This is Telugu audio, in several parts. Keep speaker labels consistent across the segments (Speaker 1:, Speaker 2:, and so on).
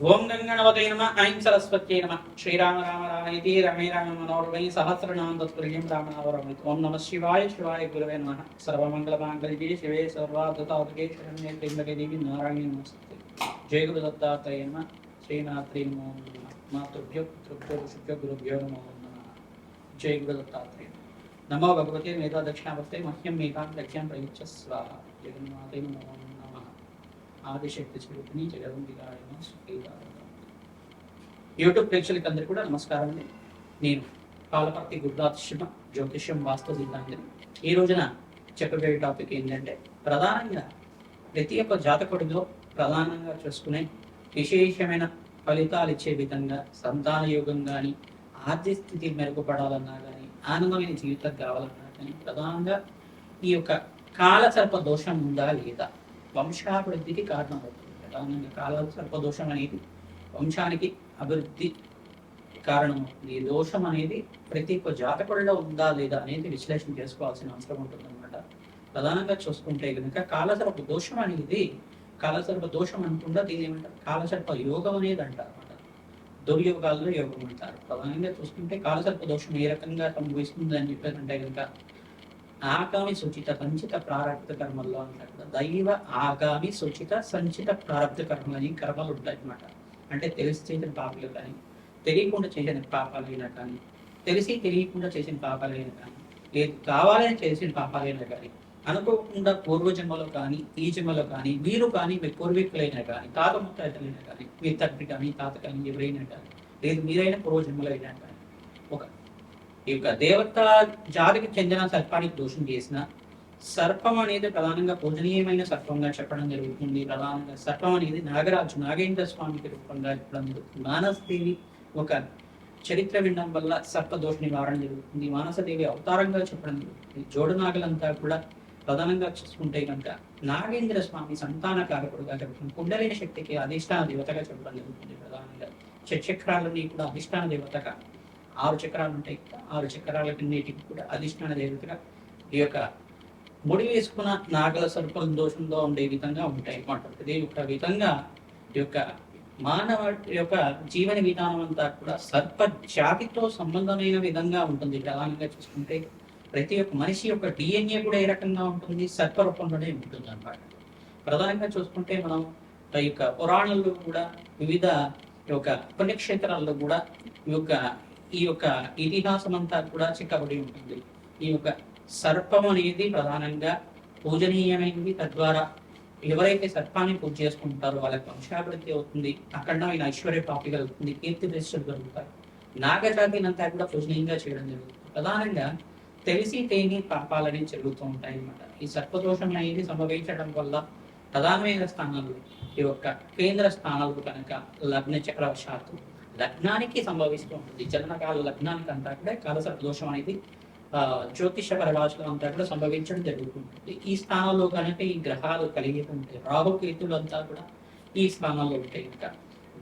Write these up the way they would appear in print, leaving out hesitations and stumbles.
Speaker 1: ఓం గంగణవతే నమ ఐం సరస్వత్యై నమ శ్రీరామ రామ రామేతి రమే రామ మనోరమై సహస్రనామ తత్పుల్యం రామనామరమేతి. ఓం నమ శివాయ శివాయ గురవే నమః. సర్వమంగళమాంగళ్యే శివే సర్వార్థసాధకే శరణ్యే త్ర్యంబకే దేవి నారాయణి నమస్తే. జయ గురు దత్తాత్రేయ నమః. శ్రీనాథ్రీ నమో నమః. మాతృభ్యో పితృభ్యో ఋషిభ్యో గురుభ్యో నమో నమః. జయ గురు దత్తాత్రేయ. నమో భగవతే మేధా దక్షిణావర్తే మహ్యం మేఘాం లక్ష్యం ప్రయుజ్య స్వాహ. జగన్మాతే నమో నమః. ఆదిశక్తి స్వరూపిణి జగదంబికాయ యూట్యూబ్ ప్రేక్షకులకి అందరికీ కూడా నమస్కారం అండి. నేను పాలపర్తి గురుదాశిమ జ్యోతిష్యం వాస్తు సిద్ధాంతిని. ఈ రోజున చెప్పబోయే టాపిక్ ఏంటంటే, ప్రధానంగా ప్రతి ఒక్క జాతకుడిలో ప్రధానంగా చూసుకునే విశేషమైన ఫలితాలు ఇచ్చే విధంగా సంతాన యోగం కానీ, ఆర్థిక స్థితి మెరుగుపడాలన్నా కానీ, ఆనందమైన జీవితం కావాలన్నా కానీ, ప్రధానంగా ఈ యొక్క కాలసర్ప దోషం ఉందా లేదా, వంశాభివృద్ధికి కారణమవుతుంది. ప్రధానంగా కాలసర్ప దోషం అనేది వంశానికి అభివృద్ధి కారణమవుతుంది. ఈ దోషం అనేది ప్రతి ఒక్క జాతకుడిలో ఉందా లేదా అనేది విశ్లేషణ చేసుకోవాల్సిన అవసరం ఉంటుంది అనమాట. ప్రధానంగా చూసుకుంటే కనుక కాలసర్ప దోషం అనేది, కాలసర్ప దోషం అనుకుండా దీని ఏమంటారు, కాలసర్ప యోగం అనేది అంటారు అనమాట. దుర్యోగాల్లో యోగం అంటారు. ప్రధానంగా చూసుకుంటే కాలసర్ప దోషం ఏ రకంగా సంభవిస్తుంది అని చెప్పారంటే కనుక, ఆగామి సూచిత సంచిత ప్రారంభ కర్మల్లో అంటారు కదా, దైవ ఆగామి సూచిత సంచిత ప్రారంభ కర్మలు అని కర్మలు ఉంటాయి అన్నమాట. అంటే తెలిసి చేసిన పాపాలు కానీ, తెలియకుండా చేసిన పాపాలైనా కానీ, తెలిసి తెలియకుండా చేసిన పాపాలైనా కానీ, లేదు కావాలని చేసిన పాపాలైనా కానీ, అనుకోకుండా పూర్వజన్మలో కానీ, ఈ జన్మలో కానీ, మీరు కానీ, మీ పూర్వీకులైనా కానీ, తాత ముత్తాతలైనా కానీ, మీ తండ్రి కానీ, తాత కానీ, ఎవరైనా కానీ, లేదు మీరైనా పూర్వజన్మలైనా కానీ, ఒక ఈ యొక్క దేవత జాతికి చెందిన సర్పానికి దోషం చేసిన, సర్పం అనేది ప్రధానంగా పూజనీయమైన సర్పంగా చెప్పడం జరుగుతుంది. ప్రధానంగా సర్పం అనేది నాగరాజు నాగేంద్ర స్వామికి రూపంగా చెప్పడం జరుగుతుంది. మానసదేవి ఒక చరిత్ర వినడం వల్ల సర్ప దోష నివారణ జరుగుతుంది. మానసదేవి అవతారంగా చెప్పడం జరుగుతుంది. జోడునాగలంతా కూడా ప్రధానంగా చూసుకుంటే కనుక నాగేంద్ర స్వామి సంతాన కారకుడుగా చెప్పడం, కుండలిన శక్తికి అధిష్టాన దేవతగా చెప్పడం జరుగుతుంది. ప్రధానంగా చక్రాలన్నీ కూడా అధిష్టాన దేవతగా, 6 చక్రాలు ఉంటాయి. 6 చక్రాలన్నిటికి కూడా అధిష్టాన దేవతగా ఈ యొక్క ముడి వేసుకున్న నాగల సర్పం దోషంలో ఉండే విధంగా ఉంటాయి అన్నమాట. ఇదే యొక్క విధంగా ఈ యొక్క మానవ యొక్క జీవన విధానం అంతా కూడా సర్ప జాతితో సంబంధమైన విధంగా ఉంటుంది. ప్రధానంగా చూసుకుంటే ప్రతి ఒక్క మనిషి యొక్క డిఎన్ఏ కూడా ఏ రకంగా ఉంటుంది, సర్ప రూపంలోనే ఉంటుంది అన్నమాట. ప్రధానంగా చూసుకుంటే మనం ఈ యొక్క పురాణాల్లో కూడా, వివిధ యొక్క పుణ్యక్షేత్రాల్లో కూడా ఈ యొక్క ఇతిహాసం అంతా కూడా చిక్కబడి ఉంటుంది. ఈ యొక్క సర్పం అనేది ప్రధానంగా పూజనీయమైనది. తద్వారా ఎవరైతే సర్పాన్ని పూజ చేసుకుంటారో వాళ్ళకి వంశాభివృద్ధి అవుతుంది, అఖండమైన ఐశ్వర్య ప్రాప్తి కలుగుతుంది, కీర్తి ప్రతిష్టలు కలుగుతాయి. నాగజాతిని అంతా కూడా పూజనీయంగా చేయడం జరుగుతుంది. ప్రధానంగా తెలిసి తేని పాపాలని జరుగుతూ ఉంటాయి అన్నమాట. ఈ సర్పదోషం అనేది సంభవించడం వల్ల ప్రధానమైన స్థానాలు, ఈ యొక్క కేంద్ర స్థానాలు కనుక లగ్న చక్రవశాత్తు లగ్నానికి సంభవిస్తూ ఉంటుంది. జననకాల లగ్నానికి అంతా కూడా కాలసర్ప దోషం అనేది జ్యోతిష పరిభాషలో అంతా కూడా సంభవించడం జరుగుతుంటుంది. ఈ స్థానంలో కనుక ఈ గ్రహాలు కలిగి ఉంటాయి. రాహుకేతులు అంతా కూడా ఈ స్థానంలో ఉంటాయి. కనుక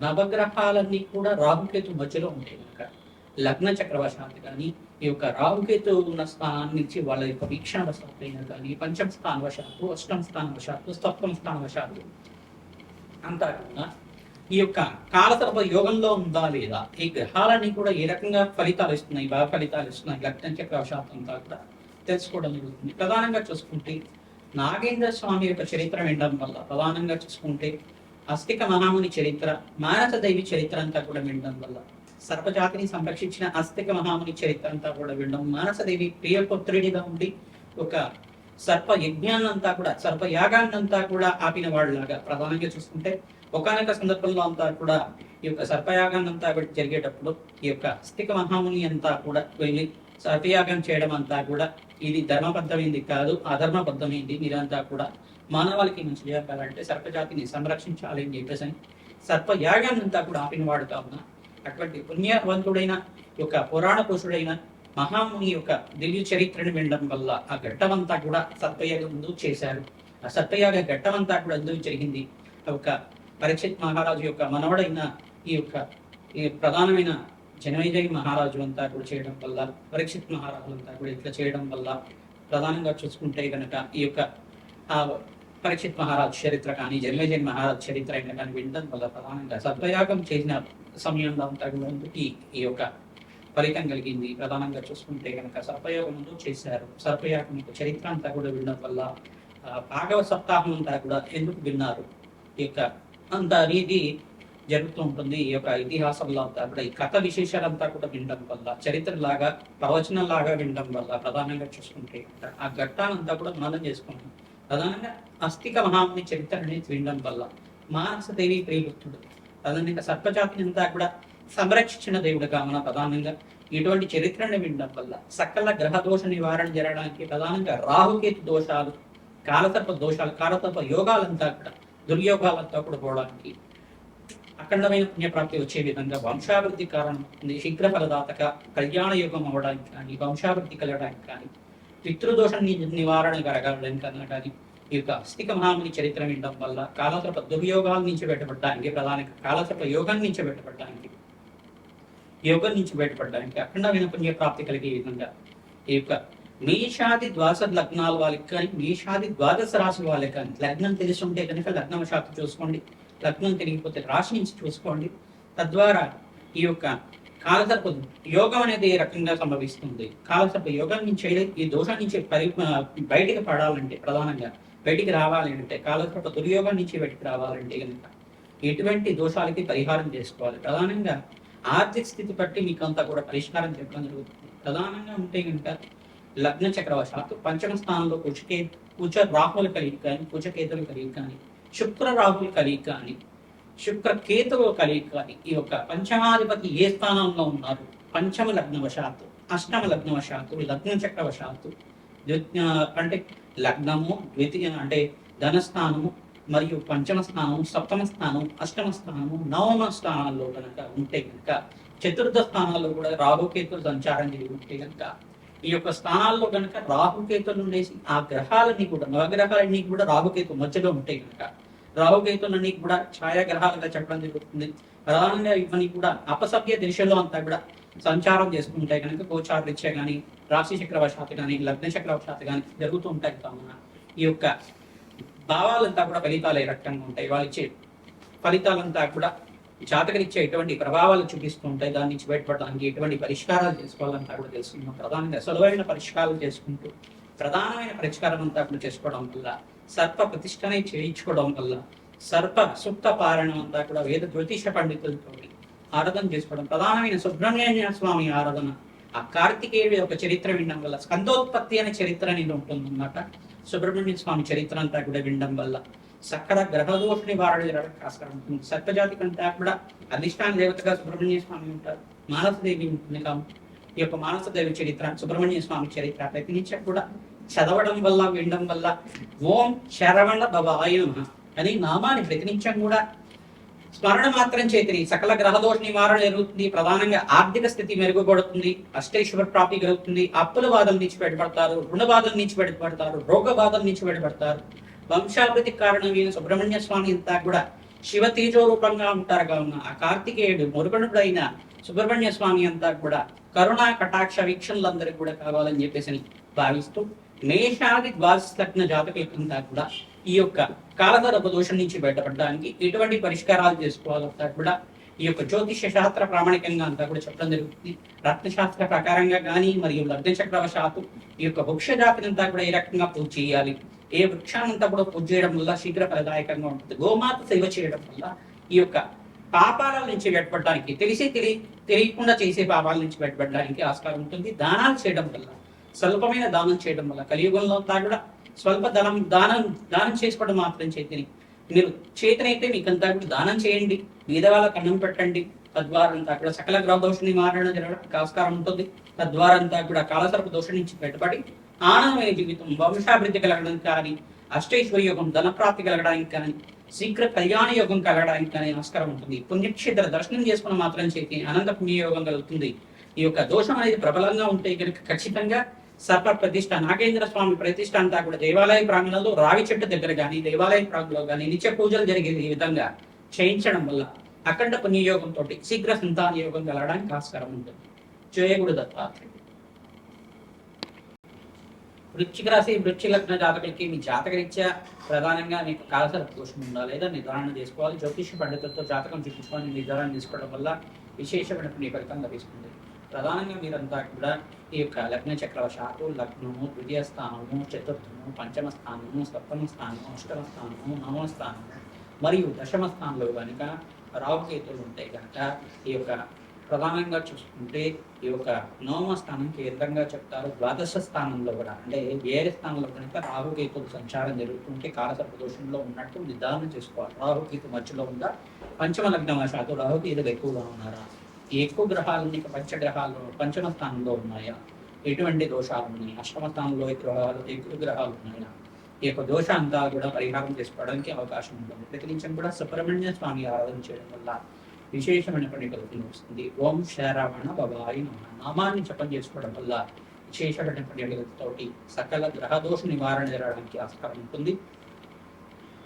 Speaker 1: నవగ్రహాలన్నీ కూడా రాహుకేతు మధ్యలో ఉంటాయి. కనుక లగ్న చక్రవశాత్తు కానీ, ఈ యొక్క రాహుకేతు ఉన్న స్థానాన్ని నుంచి వాళ్ళ యొక్క వీక్షణ వశాత్తు అయినా కానీ, పంచమ స్థాన వశాత్తు, అష్టమ స్థాన వశాత్తు, సప్తమ స్థాన వశాత్తు అంతా కూడా ఈ యొక్క కాలసర్ప యోగంలో ఉందా లేదా, ఈ గ్రహాలన్నీ కూడా ఏ రకంగా ఫలితాలు ఇస్తున్నాయి, బాగా ఫలితాలు ఇస్తున్నాయి, లగ్న చక్రవశాత్తు అంతా కూడా తెలుసుకోవడం జరుగుతుంది. ప్రధానంగా చూసుకుంటే నాగేంద్ర స్వామి యొక్క చరిత్ర వినడం వల్ల, ప్రధానంగా చూసుకుంటే అస్తిక మహాముని చరిత్ర, మానసదేవి చరిత్ర అంతా కూడా వినడం వల్ల, సర్పజాతిని సంరక్షించిన అస్తిక మహాముని చరిత్ర అంతా కూడా వినడం, మానసదేవి ప్రియపుత్రుడిగా ఉండి ఒక సర్ప యజ్ఞాన్నంతా కూడా, సర్ప యాగాన్నంతా కూడా ఆపిన వాళ్ళలాగా, ప్రధానంగా చూసుకుంటే ఒకనొక సందర్భంలో అంతా కూడా ఈ యొక్క సర్పయాగాన్ని అంతా జరిగేటప్పుడు ఈ యొక్క అస్తిక మహాముని అంతా కూడా వెళ్ళి సర్పయాగం చేయడం అంతా కూడా ఇది ధర్మబద్ధమైంది కాదు, అధర్మబద్ధమైంది, మీరంతా కూడా మానవాళికి మంచి చేయాలంటే సర్పజాతిని సంరక్షించాలి అని చెప్పేసి సర్పయాగాన్ని అంతా కూడా ఆపిన వాడు కావున, అటువంటి పుణ్యవంతుడైన యొక్క పురాణ పురుషుడైన మహాముని యొక్క దివ్య చరిత్రను వినడం వల్ల ఆ ఘట్టమంతా కూడా సర్పయాగం ముందు చేశారు. ఆ సర్పయాగ ఘట్టమంతా కూడా ఎందుకు జరిగింది, ఒక పరీక్షిత్ మహారాజు యొక్క మనవడైన ఈ యొక్క ప్రధానమైన జనమేజయ మహారాజు అంతా కూడా చేయడం వల్ల, పరీక్షిత్ మహారాజు అంతా కూడా ఇట్లా చేయడం వల్ల, ప్రధానంగా చూసుకుంటే కనుక ఈ యొక్క పరీక్షిత్ మహారాజ్ చరిత్ర కానీ, జన్మేజన్ మహారాజ్ చరిత్ర అయినా కానీ వినడం వల్ల ప్రధానంగా సర్పయాగం చేసిన సమయంలో అంతా కూడా ఈ యొక్క ఫలితం కలిగింది. ప్రధానంగా చూసుకుంటే కనుక సర్పయోగం ముందు చేశారు. సర్పయాగం యొక్క చరిత్ర అంతా కూడా వినడం వల్ల భాగవ సప్తాహం అంతా కూడా ఎందుకు విన్నారు, ఈ యొక్క అంత అనేది జరుగుతూ ఉంటుంది. ఈ యొక్క ఇతిహాసంలో అంతా కూడా ఈ కథ విశేషాలంతా కూడా వినడం వల్ల, చరిత్రలాగా ప్రవచనంలాగా వినడం వల్ల ప్రధానంగా చూసుకుంటే ఆ ఘట్టాలంతా కూడా మననం చేసుకుంటాం. ప్రధానంగా అస్థిక మహాముని చరిత్ర అనేది వినడం వల్ల మానసదేవి ప్రియభక్తుడు ప్రధానంగా సర్పజాతిని అంతా కూడా సంరక్షించిన దేవుడుగా మన ప్రధానంగా ఇటువంటి చరిత్రను వినడం వల్ల సకల గ్రహ దోష నివారణ జరగడానికి ప్రధానంగా రాహుకేతు దోషాలు, కాలసర్ప దోషాలు, కాలసర్ప యోగాలంతా కూడా దుర్యోగాలంతా కూడా పోవడానికి, అఖండమైన పుణ్యప్రాప్తి వచ్చే విధంగా వంశాభివృద్ధి కారణం ఉంది. శీఘ్ర ఫలదాతక కళ్యాణ యోగం అవ్వడానికి కానీ, వంశాభివృద్ధి కలగడానికి కానీ, పితృదోష నివారణ కలగడానికి కానీ ఈ యొక్క అస్థిక మహాముని చరిత్ర వినడం వల్ల కాలసర్ప దుర్యోగాల నుంచి బయటపడడానికి, ప్రధానంగా కాలసర్ప యోగం నుంచి బయటపడడానికి, యోగం నుంచి బయటపడడానికి, అఖండమైన పుణ్యప్రాప్తి కలిగే విధంగా ఈ యొక్క మేషాది ద్వాదశ లగ్నాల వాళ్ళకి కానీ, మేషాది ద్వాదశ రాశి వాళ్ళకి కానీ లగ్నం తెలిసి ఉంటే కనుక లగ్నం శాతం చూసుకోండి, లగ్నం తెలియకపోతే రాశి నుంచి చూసుకోండి. తద్వారా ఈ యొక్క కాలసర్ప యోగం అనేది ఏ రకంగా సంభవిస్తుంది, కాలసర్ప యోగం నుంచి ఈ దోషం నుంచి బయటికి పడాలంటే, ప్రధానంగా బయటికి రావాలి అంటే, కాలసర్ప దుర్యోగం నుంచి బయటికి రావాలంటే కనుక ఎటువంటి దోషాలకి పరిహారం చేసుకోవాలి. ప్రధానంగా ఆర్థిక స్థితి బట్టి మీకు అంతా కూడా పరిష్కారం చెప్పడం జరుగుతుంది. ప్రధానంగా ఉంటే కనుక లగ్న చక్రవశాత్తు పంచమ స్థానంలో కుచ రాహుల కలిగి కానీ, కుచకేతులు కలిగి కానీ, శుక్ర రాహుల్ కలిగి కానీ, శుక్ర కేతువు కలిగి కానీ, ఈ యొక్క పంచమాధిపతి ఏ స్థానంలో ఉన్నారు, పంచమ లగ్నవశాత్తు, అష్టమ లగ్నవశాత్తు, లగ్న చక్రవశాత్తు అంటే లగ్నము ద్వితీయ అంటే ధనస్థానము మరియు పంచమ స్థానం, సప్తమ స్థానం, అష్టమ స్థానము, నవమ స్థానాల్లో కనుక ఉంటే కనుక, చతుర్థ స్థానాల్లో కూడా రాహుకేతులు సంచారం జరిగి ఉంటే కనుక, ఈ యొక్క స్థానాల్లో కనుక రాహుకేతులు ఉండేసి ఆ గ్రహాలన్నీ కూడా నవగ్రహాలన్నీ కూడా రాహుకేతు మధ్యలో ఉంటే కనుక, రాహుకేతులన్నీ కూడా ఛాయాగ్రహాలుగా చెప్పడం జరుగుతుంది. ప్రధానంగా ఇవన్నీ కూడా అపసవ్య దిశలో అంతా కూడా సంచారం చేసుకుంటాయి కనుక గోచారరీత్యా కానీ, రాశి చక్రవశాత్తు కానీ, లగ్న చక్రవశాత్తు కానీ జరుగుతూ ఉంటాయి కావున ఈ యొక్క భావాలంతా కూడా ఫలితాలు ఏ రకంగా ఉంటాయి, వాళ్ళు ఇచ్చే ఫలితాలంతా కూడా జాతకరీత్యా ఎటువంటి ప్రభావాలు చూపిస్తూ ఉంటాయి. దాని నుంచి బయటపడడానికి ఎటువంటి పరిష్కారాలు చేసుకోవాలంతా కూడా తెలుసుకుంటాం. ప్రధానంగా సులభమైన పరిష్కారాలు చేసుకుంటూ ప్రధానమైన పరిష్కారం అంతా కూడా చేసుకోవడం వల్ల, సర్ప ప్రతిష్టనే చేయించుకోవడం వల్ల, సర్ప సుప్త పారాయణం అంతా కూడా వేద జ్యోతిష పండితులతో ఆరాధన చేసుకోవడం, ప్రధానమైన సుబ్రహ్మణ్య స్వామి ఆరాధన, ఆ కార్తికేయుడి యొక్క చరిత్ర వినడం వల్ల, స్కందోత్పత్తి అనే చరిత్ర అనేది ఉంటుందన్నమాట. సుబ్రహ్మణ్య స్వామి చరిత్ర అంతా కూడా వినడం వల్ల సకల గ్రహదోష నివారణ జరగడానికి ఆస్కారం ఉంటుంది. సర్పజాతి కంటే కూడా అధిష్టాన దేవతగా సుబ్రహ్మణ్య స్వామి ఉంటారు, మానసదేవి ఉంటుంది. కాబట్టి ఈ యొక్క మానసదేవి చరిత్ర, సుబ్రహ్మణ్య స్వామి చరిత్ర ప్రతి నిత్యం కూడా చదవడం వల్ల, వినడం వల్ల ఓం శరవణ భవాయ నమః అని నామాన్ని ప్రతినిత్యం కూడా స్మరణ మాత్రం చేతిని సకల గ్రహదోష నివారణ జరుగుతుంది. ప్రధానంగా ఆర్థిక స్థితి మెరుగుపడుతుంది, అష్టైశ్వర ప్రాప్తి కలుగుతుంది, అప్పుల బాధల నుంచి బయటపడతారు, రుణ బాధల నుంచి బయటపడతారు, రోగ బాధల నుంచి బయటపడతారు. వంశాభివృద్ధి కారణమైన సుబ్రహ్మణ్య స్వామి అంతా కూడా శివ తేజో రూపంగా ఉంటారు కావున ఆ కార్తికేయుడు మురుగనుడైన సుబ్రహ్మణ్య స్వామి అంతా కూడా కరుణా కటాక్ష వీక్షణలందరికీ కూడా కావాలని చెప్పేసి భావిస్తూ మేషాది ద్వాదశ లగ్న జాతకులకంతా కూడా ఈ యొక్క కాలసర్ప దోషం నుంచి బయటపడడానికి ఎటువంటి పరిష్కారాలు చేసుకోవాలంతా కూడా ఈ యొక్క జ్యోతిష శాస్త్ర ప్రామాణికంగా అంతా కూడా చెప్పడం జరుగుతుంది. రత్నశాస్త్ర ప్రకారంగా కానీ మరియు లగ్న చక్రవశాత్తు ఈ యొక్క వృక్ష జాతిని అంతా కూడా ఏ రకంగా పూజ చేయాలి, ఏ వృక్షానంతా కూడా పూజ చేయడం వల్ల శీఘ్ర ఫలదాయకంగా ఉంటుంది, గోమాత సేవ చేయడం వల్ల ఈ యొక్క పాపాల నుంచి బయటపడడానికి, తెలియకుండా చేసే పాపాల నుంచి బయటపడడానికి ఆస్కారం ఉంటుంది. దానాలు చేయడం వల్ల, స్వల్పమైన దానం చేయడం వల్ల, కలియుగంలో అంతా కూడా స్వల్ప దానం చేసుకోవడం మాత్రం చేతిని మీరు చేతనైతే మీకంతా కూడా దానం చేయండి, బీదవాళ్ళకి అన్నం పెట్టండి. తద్వారా అంతా కూడా సకల గ్రహ దోష నివారణ జరగడానికి ఆస్కారం ఉంటుంది. తద్వారా అంతా కూడా కాలసర్ప దోషం నుంచి బయటపడి ఆనందమైన జీవితం, వంశాభివృద్ధి కలగడానికి కానీ, అష్టైశ్వర్య యోగం, ధనప్రాప్తి కలగడానికి కానీ, శీఘ్ర కళ్యాణ యోగం కలగడానికి కానీ ఆస్కారం ఉంటుంది. పుణ్యక్షేత్ర దర్శనం చేసుకున్న మాత్రం చేతి అనంత పుణ్యయోగం కలుగుతుంది. ఈ యొక్క దోషం అనేది ప్రబలంగా ఉంటే కనుక ఖచ్చితంగా సర్ప ప్రతిష్ట, నాగేంద్ర స్వామి ప్రతిష్ట అంతా కూడా దేవాలయ ప్రాంగణంలో రావి చెట్టు దగ్గర కానీ, దేవాలయ ప్రాంగంలో కానీ నిత్య పూజలు జరిగే ఈ విధంగా చేయించడం వల్ల అఖండ పుణ్యయోగంతో శీఘ్ర సంతాన యోగం కలగడానికి ఆస్కారం ఉంటుంది. జయ గురు దత్తాత్రేయ. వృశ్చిక రాశి వృశ్చిక లగ్న జాతకులకి మీ జాతకరీత్యా ప్రధానంగా మీకు కాలసర్ప దోషం ఉందా లేదా నిర్ధారణ చేసుకోవాలి. జ్యోతిష పండితులతో జాతకం చూపించుకొని నిర్ధారణ చేసుకోవడం వల్ల విశేషమైన పుణ్య ఫలితం లభిస్తుంది. ప్రధానంగా మీరంతా కూడా ఈ యొక్క లగ్న చక్రవశాత్తు లగ్నము, ద్వితీయ స్థానము, చతుర్థము, పంచమ స్థానము, సప్తమ స్థానము, అష్టమ స్థానము, నవమ స్థానము మరియు దశమ స్థానంలో కనుక రాహుకేతులు ఉంటాయి కనుక ఈ యొక్క ప్రధానంగా చూసుకుంటే ఈ యొక్క నవమ స్థానం కేంద్రంగా చెప్తారు. ద్వాదశ స్థానంలో కూడా అంటే వేరే స్థానంలో కనుక రాహుకేతులు సంచారం జరుగుతుంటే కాలసర్ప దోషంలో ఉన్నట్టు నిర్ధారణ చేసుకోవాలి. రాహుకేతు మధ్యలో ఉందా, పంచమ లగ్న వశాత్తు రాహుకేతులు ఎక్కువగా ఉన్నారా, ఈ ఎక్కువ గ్రహాలు పంచగ్రహాలు పంచమ స్థానంలో ఉన్నాయా, ఎటువంటి దోషాలు ఉన్నాయి, అష్టమ స్థానంలో ఎక్కువ గ్రహాలు ఉన్నాయా, ఈ యొక్క దోషాంతా కూడా పరిహారం చేసుకోవడానికి అవకాశం ఉంటుంది. ప్రతి నిమిషం కూడా సుబ్రహ్మణ్య స్వామి ఆరాధన చేయడం వల్ల విశేషమైన పని కలుగుతుంది వస్తుంది. ఓం శరవణ భవాయి నమః నామాన్ని జపం చేసుకోవడం వల్ల విశేషమైన పని సకల గ్రహదోష నివారణ జరగడానికి ఆస్కారం ఉంటుంది.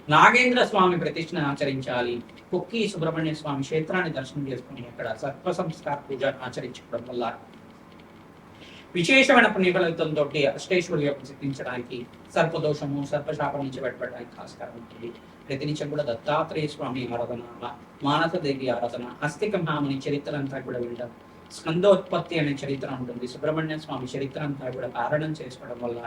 Speaker 1: నాగేంద్ర స్వామి ప్రతిష్టను ఆచరించాలి. కుక్కి సుబ్రహ్మణ్య స్వామి క్షేత్రాన్ని దర్శనం చేసుకుని అక్కడ సర్ప సంస్కార పూజ ఆచరించుకోవడం వల్ల విశేషమైన పుణ్యఫలితంతో అష్టేశ్వరి యొక్క సిద్ధించడానికి సర్పదోషము సర్పశాపం నుంచి బయటపడడానికి ఆస్కారం ఉంటుంది. ప్రతినిత్యం కూడా దత్తాత్రేయ స్వామి ఆరాధన, మానసదేవి ఆరాధన, అస్థిక మహాముని చరిత్ర అంతా కూడా వినడం, స్కందోత్పత్తి అనే చరిత్ర ఉంటుంది. సుబ్రహ్మణ్య స్వామి చరిత్ర అంతా కూడా కారణం చేసుకోవడం వల్ల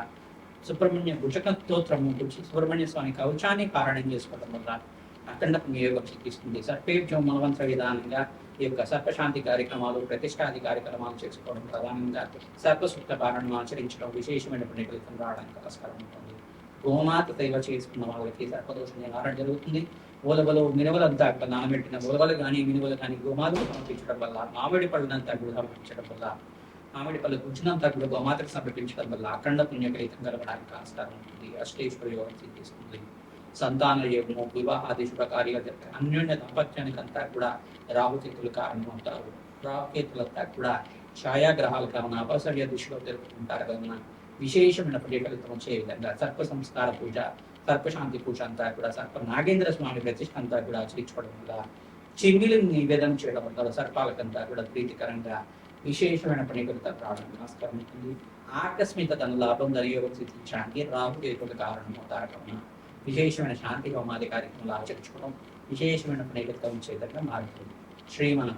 Speaker 1: సుబ్రహ్మణ్య భుజక స్తోత్రము సుబ్రహ్మణ్య స్వామి కవచాన్ని కారణం చేసుకోవడం వల్ల అఖండ పుణ్యయోగం సిద్ధిస్తుంది. సర్పేభ్యం మనవంతర విధానంగా ఈ యొక్క సర్పశాంతి కార్యక్రమాలు, ప్రతిష్టాది కార్యక్రమాలు చేసుకోవడం, ప్రధానంగా సర్పసూక్త పాలనను ఆచరించడం విశేషమైన పుణ్య ఫలితం రావడానికి ఆస్కారం ఉంటుంది. గోమాత సేవ చేసుకున్న వాళ్ళకి సర్పదోష నివారణ జరుగుతుంది. ఉలవలు మినువలంతా నానబెట్టిన ఉలవలు కానీ మినువలు కానీ గోమాతకు సమర్పించడం వల్ల, మామిడి పళ్ళనంతా కూడా సమర్పించడం వల్ల, మామిడి పళ్ళు గుజ్జునంతా కూడా గోమాతకు సమర్పించడం వల్ల అఖండ పుణ్య ఫలితం కలగడానికి ఆస్కారం ఉంటుంది. అష్టేశ్వరి యోగం సిద్ధిస్తుంది. సంతాన యోగము, వివాహాది శుభకార్య అన్యోన్య దాంపత్యానికి అంతా కూడా రాహుకేతులు కారణమవుతారు. రాహుకేతులంతా కూడా ఛాయాగ్రహాలు కావున అపసవ్య దిశలో తెలుపుకుంటారు కావున విశేషమైన ఫలితం వచ్చే విధంగా సర్ప సంస్కార పూజ, సర్పశాంతి పూజ అంతా కూడా సర్ప నాగేంద్ర స్వామి ప్రతిష్ట అంతా కూడా ఆచరించుకోవడం వల్ల, చిమ్మిలిని నివేదన చేయడం వల్ల సర్పాలకంతా కూడా ప్రీతికరంగా విశేషమైన ఫలితం రావడానికి ఆస్కారం ఉంటుంది. ఆకస్మిక ధన లాభం ధనయోగం సిద్ధించడానికి రాహుకేతులు కారణమవుతారు కావున విశేషమైన శాంతి హోమాది కార్యక్రమాలు ఆచరించుకోవడం విశేషమైన ఫలితం వచ్చే విధంగా మారుతుంది. శ్రీమన్